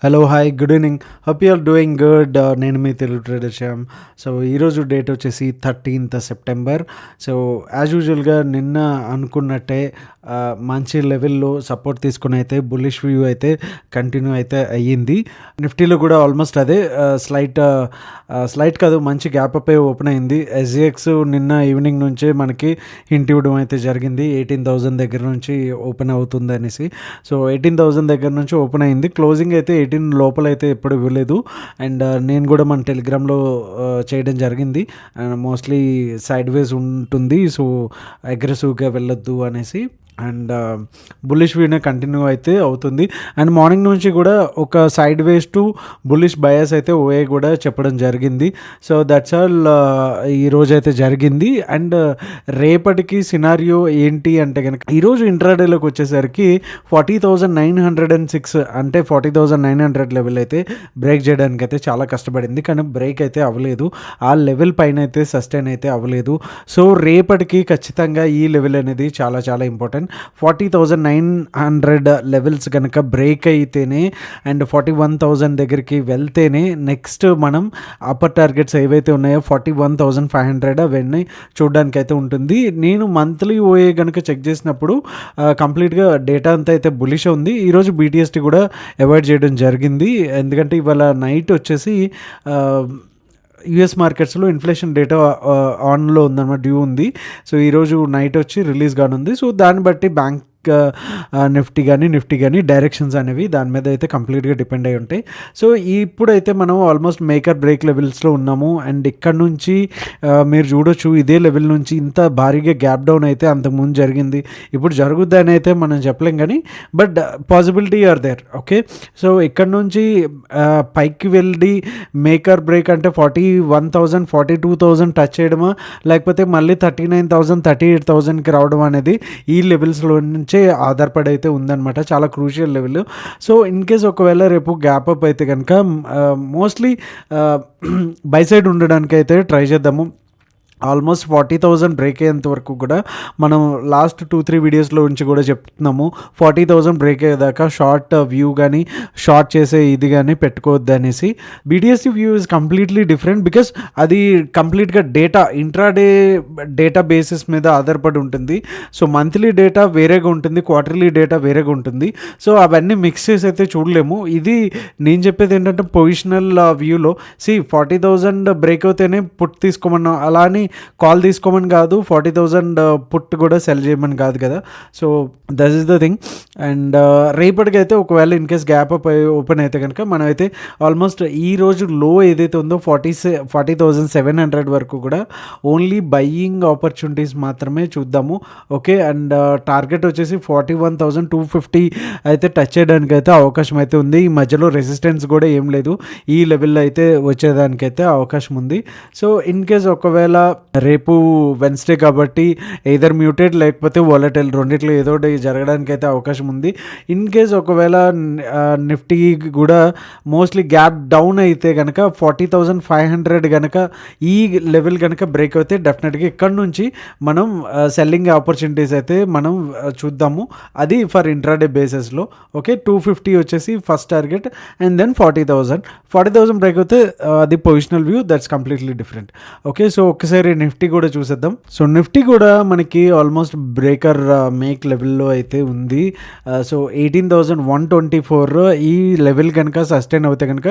Hello hi good evening hope you are doing good. నేను మీ Telugu trader Shyam. So ఈరోజు date వచ్చేసి 13th సెప్టెంబర్. సో యాజ్ యూజువల్గా నిన్న అనుకున్నట్టే మంచి లెవెల్లో సపోర్ట్ తీసుకుని అయితే బుల్లిష్ వ్యూ అయితే కంటిన్యూ అయితే అయ్యింది. నిఫ్టీలో కూడా ఆల్మోస్ట్ అదే స్లైట్ కాదు, మంచి గ్యాప్ అప్ ఓపెన్ అయింది. ఎస్జిఎక్స్ నిన్న ఈవినింగ్ నుంచే మనకి హింట్ ఇవ్వడం అయితే జరిగింది 18,000 దగ్గర నుంచి ఓపెన్ అవుతుంది అనేసి. సో 18,000 దగ్గర నుంచి ఓపెన్ అయింది. క్లోజింగ్ అయితే 18 లోపల అయితే ఎప్పుడు ఇవ్వలేదు. అండ్ నేను కూడా మన టెలిగ్రామ్లో చేయడం జరిగింది. అండ్ మోస్ట్లీ సైడ్ వేస్ ఉంటుంది, సో అగ్రెసివ్గా వెళ్ళొద్దు అనేసి. అండ్ బుల్లిష్ వ్యూనే కంటిన్యూ అయితే అవుతుంది. అండ్ మార్నింగ్ నుంచి కూడా ఒక side ways to bullish bias అయితే ఓఏ కూడా చెప్పడం జరిగింది. సో దట్స్ ఆల్ ఈరోజు అయితే జరిగింది. అండ్ రేపటికి సినారియో ఏంటి అంటే కనుక ఈరోజు ఇంట్రాడేలోకి వచ్చేసరికి 40,906 అంటే 40,900 లెవెల్ అయితే బ్రేక్ చేయడానికి అయితే చాలా కష్టపడింది, కానీ బ్రేక్ అయితే అవ్వలేదు. ఆ లెవెల్ పైన అయితే సస్టైన్ అయితే అవ్వలేదు. సో రేపటికి ఖచ్చితంగా ఈ లెవెల్ అనేది చాలా చాలా ఇంపార్టెంట్. 40,900 లెవెల్స్ కనుక బ్రేక్ అయితేనే అండ్ 41,000 దగ్గరికి వెళ్తేనే నెక్స్ట్ మనం అప్పర్ టార్గెట్స్ ఏవైతే ఉన్నాయో 41,500 అవన్నీ చూడడానికి అయితే ఉంటుంది. నేను మంత్లీ ఓఏ కనుక చెక్ చేసినప్పుడు కంప్లీట్గా డేటా అంతా అయితే బులిష్ ఉంది. ఈరోజు బీటీఎస్టీ కూడా అవాయిడ్ చేయడం జరిగింది, ఎందుకంటే ఇవాళ నైట్ వచ్చేసి యుఎస్ మార్కెట్స్లో ఇన్ఫ్లేషన్ డేటా ఆన్లో ఉందన్నమాట, డ్యూ ఉంది. సో ఈరోజు నైట్ వచ్చి రిలీజ్ కానుంది. సో దాన్ని బట్టి బ్యాంక్ నిఫ్టీ కానీ డైరెక్షన్స్ అనేవి దాని మీద అయితే కంప్లీట్గా డిపెండ్ అయి ఉంటాయి. సో ఇప్పుడైతే మనం ఆల్మోస్ట్ మేకర్ బ్రేక్ లెవెల్స్లో ఉన్నాము. అండ్ ఇక్కడ నుంచి మీరు చూడొచ్చు, ఇదే లెవెల్ నుంచి ఇంత భారీగా గ్యాప్ డౌన్ అయితే అంతకుముందు జరిగింది. ఇప్పుడు జరుగుద్దని అయితే మనం చెప్పలేం, కానీ but possibility are there. Okay, so ఇక్కడ నుంచి పైకి వెళ్ళి మేకర్ బ్రేక్ అంటే 41,000 42,000 టచ్ చేయడమా, లేకపోతే మళ్ళీ 39,000 38,000కి రావడం అనేది ఈ లెవెల్స్లో నుంచి ఆధారపడి అయితే ఉందన్నమాట. చాలా crucial level. So in case ఒకవేళ రేపు గ్యాప్ అప్ అయితే కనుక మోస్ట్లీ బై సైడ్ ఉండడానికి అయితే ట్రై చేద్దాము. ఆల్మోస్ట్ 40,000 బ్రేక్ అయ్యేంత వరకు కూడా మనం లాస్ట్ 2-3 వీడియోస్లో నుంచి కూడా చెప్తున్నాము. 40,000 బ్రేక్ అయ్యేదాకా షార్ట్ వ్యూ కానీ షార్ట్ చేసే ఇది కానీ పెట్టుకోవద్దు అనేసి. బీటీఎస్టీ view is completely different, because అది కంప్లీట్గా ఇంట్రాడే డేటా బేసిస్ మీద ఆధారపడి ఉంటుంది. సో మంత్లీ డేటా వేరేగా ఉంటుంది, క్వార్టర్లీ డేటా వేరేగా ఉంటుంది. సో అవన్నీ మిక్స్ చేసి అయితే చూడలేము. ఇది నేను చెప్పేది ఏంటంటే పొజిషనల్ వ్యూలో 40,000 బ్రేక్ అవుతేనే పుట్ తీసుకోమన్నా, అలా అని కాల్ తీసుకోమని కాదు, 40,000 పుట్ కూడా సెల్ చేయమని కాదు కదా. So that is the thing. And రేపటికైతే ఒకవేళ in case gap up open అయితే కనుక మనం అయితే ఆల్మోస్ట్ ఈ రోజు లో ఏదైతే ఉందో 40,700 వరకు కూడా ఓన్లీ బయ్యింగ్ ఆపర్చునిటీస్ మాత్రమే చూద్దాము. ఓకే, అండ్ టార్గెట్ వచ్చేసి 41,250 అయితే టచ్ చేయడానికి అయితే అవకాశం అయితే ఉంది. ఈ మధ్యలో రెసిస్టెన్స్ కూడా ఏం లేదు, ఈ లెవెల్లో అయితే వచ్చేదానికైతే అవకాశం ఉంది. సో ఇన్ కేస్ ఒకవేళ రేపు వెన్స్డే కాబట్టి ఎయిదర్ మ్యూటెడ్ లేకపోతే వాలటైల్ రెండిట్లో ఏదో ఒకటి జరగడానికి అయితే అవకాశం ఉంది. ఇన్ కేస్ ఒకవేళ నిఫ్టీ కూడా మోస్ట్లీ గ్యాప్ డౌన్ అయితే కనుక 40,500 కనుక ఈ లెవెల్ కనుక బ్రేక్ అయితే డెఫినెట్గా ఇక్కడ నుంచి మనం సెల్లింగ్ ఆపర్చునిటీస్ అయితే మనం చూద్దాము. అది ఫర్ ఇంట్రాడే బేసిస్లో. ఓకే, 250 వచ్చేసి first target and then 40,000 break అయితే అది positional view, that's completely different. Okay, so ఒకసారి నిఫ్టీ కూడా చూసేద్దాం. సో నిఫ్టీ కూడా మనకి ఆల్మోస్ట్ బ్రేకర్ మేక్ లెవెల్లో అయితే ఉంది. సో 18,124 ఈ లెవెల్ కనుక సస్టైన్ అవుతే కనుక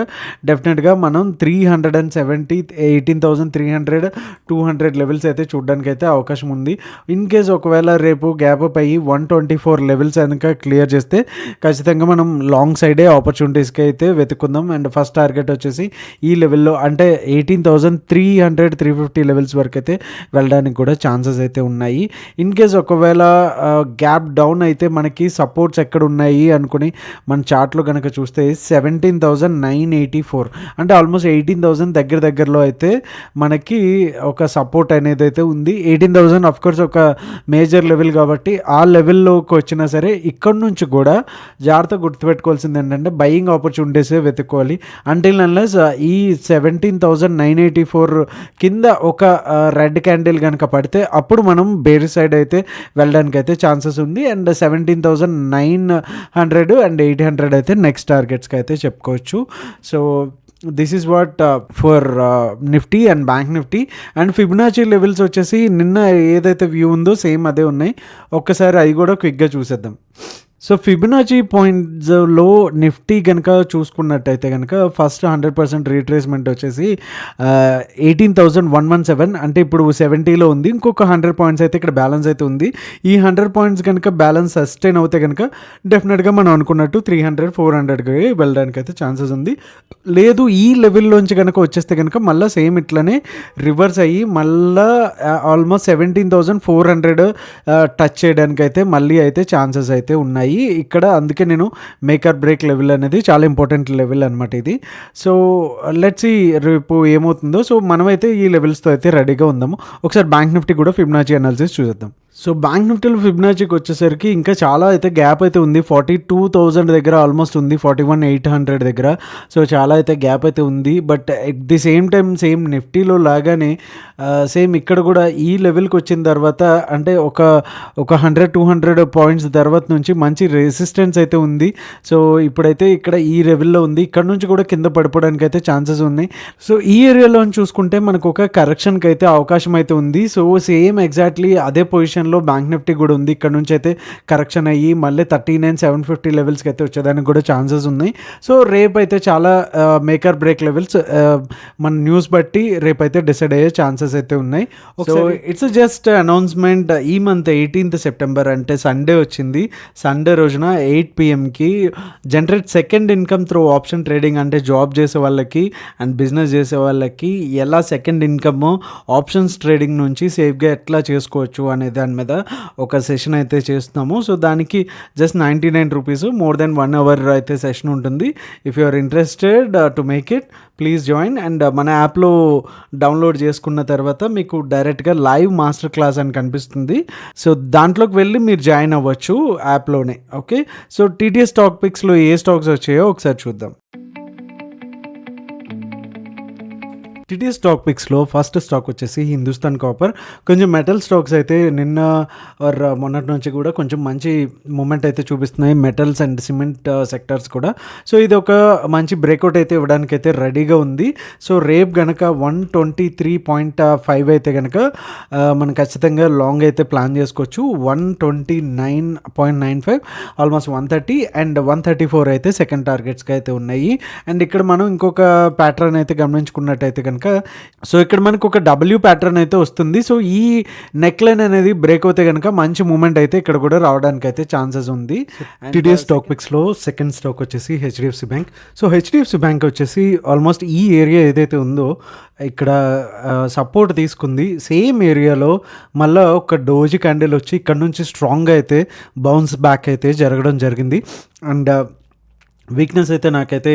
డెఫినెట్గా మనం 370 18,300 200 లెవెల్స్ అయితే చూడడానికి అయితే అవకాశం ఉంది. ఇన్ కేస్ ఒకవేళ రేపు గ్యాప్ అప్ అయ్యి 124 లెవెల్స్ కనుక క్లియర్ చేస్తే ఖచ్చితంగా మనం లాంగ్ సైడే ఆపర్చునిటీస్కి అయితే వెతుక్కుందాం. అండ్ ఫస్ట్ టార్గెట్ వచ్చేసి ఈ లెవెల్లో అంటే 18,300 350 లెవెల్స్ వరకు అయితే వెళ్ళడానికి కూడా ఛాన్సెస్ అయితే ఉన్నాయి. ఇన్ కేస్ ఒకవేళ గ్యాప్ డౌన్ అయితే మనకి సపోర్ట్స్ ఎక్కడ ఉన్నాయి అనుకుని మన చార్ట్లో కనుక చూస్తే 17,984 అంటే ఆల్మోస్ట్ 18,000 దగ్గరలో అయితే మనకి ఒక సపోర్ట్ అనేది అయితే ఉంది. 18,000 ఆఫ్ కోర్స్ ఒక మేజర్ లెవెల్ కాబట్టి ఆ లెవెల్లోకి వచ్చినా సరే ఇక్కడ నుంచి కూడా జాగ్రత్తగా గుర్తుపెట్టుకోవాల్సింది ఏంటంటే బయింగ్ ఆపర్చునిటీసే వెతుక్కోవాలి. అంటిల్ అన్లెస్ ఈ 17,984 కింద ఒక రెడ్ క్యాండిల్ కనుక పడితే అప్పుడు మనం బేర్ సైడ్ అయితే వెళ్ళడానికి అయితే ఛాన్సెస్ ఉంది. అండ్ 17,900 అండ్ 800 అయితే నెక్స్ట్ టార్గెట్స్కి అయితే చెప్పుకోవచ్చు. So this is what for Nifty and bank Nifty. And Fibonacci levels వచ్చేసి నిన్న ఏదైతే వ్యూ ఉందో సేమ్ అదే ఉన్నాయి. ఒక్కసారి అవి కూడా క్విక్గా చూసేద్దాం. సో ఫిబొనాచి పాయింట్స్లో నిఫ్టీ కనుక చూసుకున్నట్టయితే కనుక ఫస్ట్ 100% రీట్రేస్మెంట్ వచ్చేసి 18,117, అంటే ఇప్పుడు 70లో ఉంది. ఇంకొక 100 పాయింట్స్ అయితే ఇక్కడ బ్యాలెన్స్ అయితే ఉంది. ఈ 100 పాయింట్స్ కనుక బ్యాలెన్స్ సస్టైన్ అవుతే కనుక డెఫినెట్గా మనం అనుకున్నట్టు 300, 400కి వెళ్ళడానికి అయితే ఛాన్సెస్ ఉంది. లేదు ఈ లెవెల్లోంచి కనుక వచ్చేస్తే కనుక మళ్ళీ సేమ్ ఇట్లనే రివర్స్ అయ్యి మళ్ళీ ఆల్మోస్ట్ 17,400 టచ్ చేయడానికి అయితే మళ్ళీ అయితే ఛాన్సెస్ అయితే ఉన్నాయి ఇక్కడ. అందుకే నేను మేకర్ బ్రేక్ లెవెల్ అనేది చాలా ఇంపార్టెంట్ లెవెల్ అనమాట ఇది. సో లెట్స్ సీ రేపు ఏమవుతుందో. సో మనమైతే ఈ లెవెల్స్తో అయితే రెడీగా ఉందాము. ఒకసారి బ్యాంక్ నిఫ్టీ కూడా ఫిబొనాచి అనాలిసిస్ చూద్దాం. సో బ్యాంక్ నిఫ్టీలో ఫిబొనాచికి వచ్చేసరికి ఇంకా చాలా అయితే గ్యాప్ అయితే ఉంది. 42,000 దగ్గర ఆల్మోస్ట్ ఉంది, 41,800 దగ్గర. సో చాలా అయితే గ్యాప్ అయితే ఉంది. But at the same time same నిఫ్టీలో లాగానే సేమ్ ఇక్కడ కూడా ఈ లెవెల్కి వచ్చిన తర్వాత అంటే ఒక 100-200 పాయింట్స్ తర్వాత నుంచి మంచి రెసిస్టెన్స్ అయితే ఉంది. సో ఇప్పుడైతే ఇక్కడ ఈ లెవెల్లో ఉంది. ఇక్కడ నుంచి కూడా కింద పడిపోవడానికి అయితే ఛాన్సెస్ ఉన్నాయి. సో ఈ ఏరియాలో చూసుకుంటే మనకు ఒక కరెక్షన్కి అయితే అవకాశం అయితే ఉంది. సో సేమ్ ఎగ్జాక్ట్లీ అదే పొజిషన్లో బ్యాంక్ నిఫ్టీ కూడా ఉంది. ఇక్కడ నుంచి అయితే కరెక్షన్ అయ్యి మళ్ళీ 39,750 లెవెల్స్కి అయితే వచ్చేదానికి కూడా ఛాన్సెస్ ఉన్నాయి. సో రేపు అయితే చాలా మేకర్ బ్రేక్ లెవెల్స్ మన న్యూస్ బట్టి రేపు అయితే డిసైడ్ అయ్యే ఛాన్సెస్ అయితే ఉన్నాయి. So it's just announcement. ఈ మంత్ 18th సెప్టెంబర్ అంటే సండే వచ్చింది. సండే రోజున 8 PMకి generate second income through option trading, అంటే జాబ్ చేసే వాళ్ళకి అండ్ బిజినెస్ చేసే వాళ్ళకి ఎలా సెకండ్ ఇన్కమ్ ఆప్షన్స్ ట్రేడింగ్ నుంచి సేఫ్గా ఎట్లా చేసుకోవచ్చు అనే దాని మీద ఒక సెషన్ అయితే చేస్తున్నాము. సో దానికి just 99 rupees, more than 1 hour అయితే సెషన్ ఉంటుంది. If you are interested to make it please join. And మన యాప్లో డౌన్లోడ్ చేసుకున్న తర్వాత మీకు డైరెక్ట్గా లైవ్ మాస్టర్ క్లాస్ అని కనిపిస్తుంది. సో దాంట్లోకి వెళ్ళి మీరు జాయిన్ అవ్వచ్చు యాప్లోనే. ఓకే, సో టీటీఎస్ స్టాక్ పిక్స్లో ఏ స్టాక్స్ వచ్చాయో ఒకసారి చూద్దాం. టీటీఎస్ స్టాక్ పిక్స్లో ఫస్ట్ స్టాక్ వచ్చేసి హిందుస్థాన్ కాపర్. కొంచెం మెటల్ స్టాక్స్ అయితే నిన్న ఆర్ మొన్నటి నుంచి కూడా కొంచెం మంచి మూమెంట్ అయితే చూపిస్తున్నాయి, మెటల్స్ అండ్ సిమెంట్ సెక్టర్స్ కూడా. సో ఇది ఒక మంచి బ్రేక్అవుట్ అయితే ఇవ్వడానికి అయితే రెడీగా ఉంది. సో రేపు కనుక 123.5 అయితే కనుక మనం ఖచ్చితంగా లాంగ్ అయితే ప్లాన్ చేసుకోవచ్చు. 129.95 ఆల్మోస్ట్ 130 అండ్ 134 అయితే సెకండ్ టార్గెట్స్కి అయితే ఉన్నాయి. అండ్ ఇక్కడ మనం ఇంకొక ప్యాటర్న్ అయితే గమనించుకున్నట్టయితే కనుక సో ఇక్కడ మనకు ఒక డబ్ల్యూ ప్యాటర్న్ అయితే వస్తుంది. సో ఈ నెక్ లైన్ అనేది బ్రేక్ అవుతే కనుక మంచి మూమెంట్ అయితే ఇక్కడ కూడా రావడానికి అయితే ఛాన్సెస్ ఉంది. టీడీఎస్ స్టాక్ పిక్స్లో సెకండ్ స్టాక్ వచ్చేసి HDFC bank. So HDFC bank వచ్చేసి ఆల్మోస్ట్ ఈ ఏరియా ఏదైతే ఉందో ఇక్కడ సపోర్ట్ తీసుకుంది. సేమ్ ఏరియాలో మళ్ళీ ఒక డోజీ క్యాండిల్ వచ్చి ఇక్కడ నుంచి స్ట్రాంగ్గా అయితే బౌన్స్ బ్యాక్ అయితే జరగడం జరిగింది. అండ్ వీక్నెస్ అయితే నాకైతే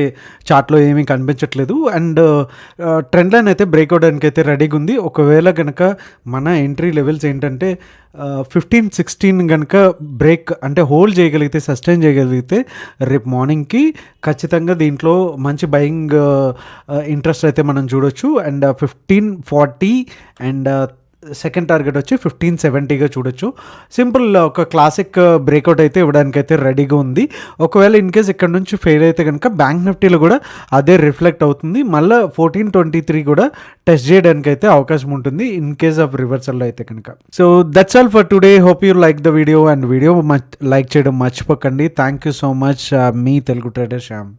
చార్ట్లో ఏమీ కనిపించట్లేదు. అండ్ ట్రెండ్ లైన్ అయితే బ్రేక్ అవడానికి అయితే రెడీగా ఉంది. ఒకవేళ కనుక మన ఎంట్రీ లెవెల్స్ ఏంటంటే 15-16 కనుక బ్రేక్ అంటే హోల్డ్ చేయగలిగితే, సస్టైన్ చేయగలిగితే రేపు మార్నింగ్కి ఖచ్చితంగా దీంట్లో మంచి బయింగ్ ఇంట్రెస్ట్ అయితే మనం చూడొచ్చు. అండ్ 1540 అండ్ సెకండ్ టార్గెట్ వచ్చి 1570గా చూడొచ్చు. సింపుల్ ఒక క్లాసిక్ బ్రేక్అవుట్ అయితే ఇవ్వడానికి అయితే రెడీగా ఉంది. ఒకవేళ ఇన్ కేస్ ఇక్కడ నుంచి ఫెయిల్ అయితే కనుక బ్యాంక్ నిఫ్టీలో కూడా అదే రిఫ్లెక్ట్ అవుతుంది. మళ్ళీ 1423 కూడా టెస్ట్ చేయడానికి అయితే అవకాశం ఉంటుంది ఇన్ కేస్ ఆఫ్ రివర్సల్లో అయితే కనుక. So that's all for today. Hope you like the video and video like చేయడం మర్చిపోకండి. Thank you so much. Me Telugu trader Shyam.